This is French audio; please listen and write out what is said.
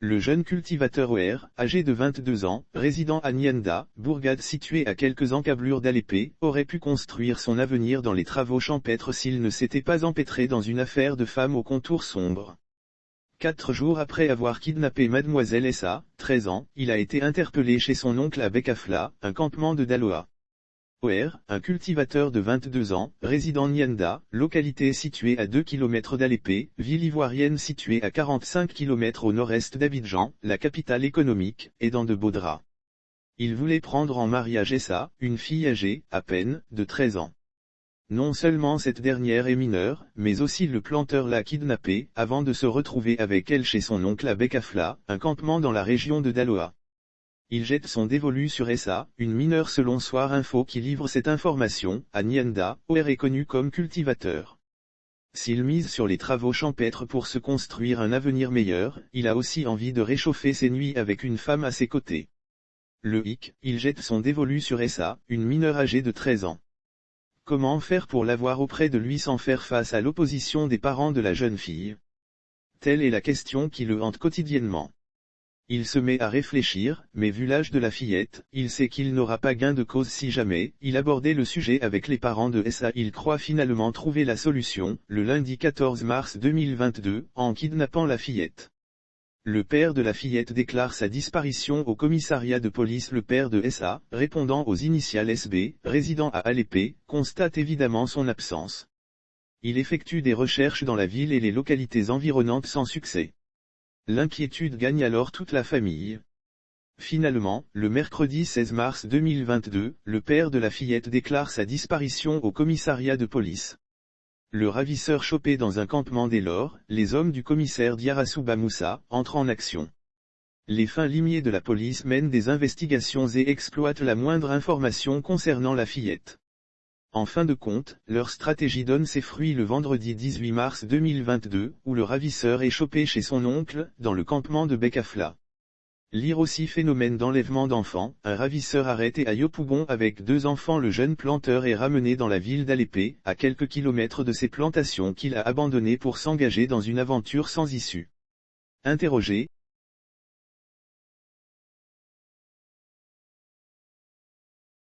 Le jeune cultivateur Oher, âgé de 22 ans, résidant à Nyanda, bourgade située à quelques encablures d'Alépé, aurait pu construire son avenir dans les travaux champêtres s'il ne s'était pas empêtré dans une affaire de femme au contour sombre. 4 jours après avoir kidnappé Mademoiselle Essa, 13 ans, il a été interpellé chez son oncle à Bekafla, un campement de Daloa. Oher, un cultivateur de 22 ans, résident Nyanda, localité située à 2 km d'Alépé, ville ivoirienne située à 45 km au nord-est d'Abidjan, la capitale économique, est dans de beaux draps. Il voulait prendre en mariage Essa, une fille âgée, à peine, de 13 ans. Non seulement cette dernière est mineure, mais aussi le planteur l'a kidnappée, avant de se retrouver avec elle chez son oncle à Bekafla, un campement dans la région de Daloa. Il jette son dévolu sur Essa, une mineure selon Soir Info qui livre cette information. À Nyanda, Oher est connu comme cultivateur. S'il mise sur les travaux champêtres pour se construire un avenir meilleur, il a aussi envie de réchauffer ses nuits avec une femme à ses côtés. Le hic, il jette son dévolu sur Essa, une mineure âgée de 13 ans. Comment faire pour l'avoir auprès de lui sans faire face à l'opposition des parents de la jeune fille? Telle est la question qui le hante quotidiennement. Il se met à réfléchir, mais vu l'âge de la fillette, il sait qu'il n'aura pas gain de cause si jamais il abordait le sujet avec les parents de Essa. Il croit finalement trouver la solution, le lundi 14 mars 2022, en kidnappant la fillette. Le père de la fillette déclare sa disparition au commissariat de police. Le père de Essa, répondant aux initiales SB, résidant à Alépé, constate évidemment son absence. Il effectue des recherches dans la ville et les localités environnantes sans succès. L'inquiétude gagne alors toute la famille. Finalement, le mercredi 16 mars 2022, le père de la fillette déclare sa disparition au commissariat de police. Le ravisseur chopé dans un campement dès lors, les hommes du commissaire Diarasouba Moussa entrent en action. Les fins limiers de la police mènent des investigations et exploitent la moindre information concernant la fillette. En fin de compte, leur stratégie donne ses fruits le vendredi 18 mars 2022, où le ravisseur est chopé chez son oncle, dans le campement de Bekafla. Lire aussi phénomène d'enlèvement d'enfants, un ravisseur arrêté à Yopougon avec 2 enfants. Le jeune planteur est ramené dans la ville d'Alépé, à quelques kilomètres de ses plantations qu'il a abandonnées pour s'engager dans une aventure sans issue. Interrogé,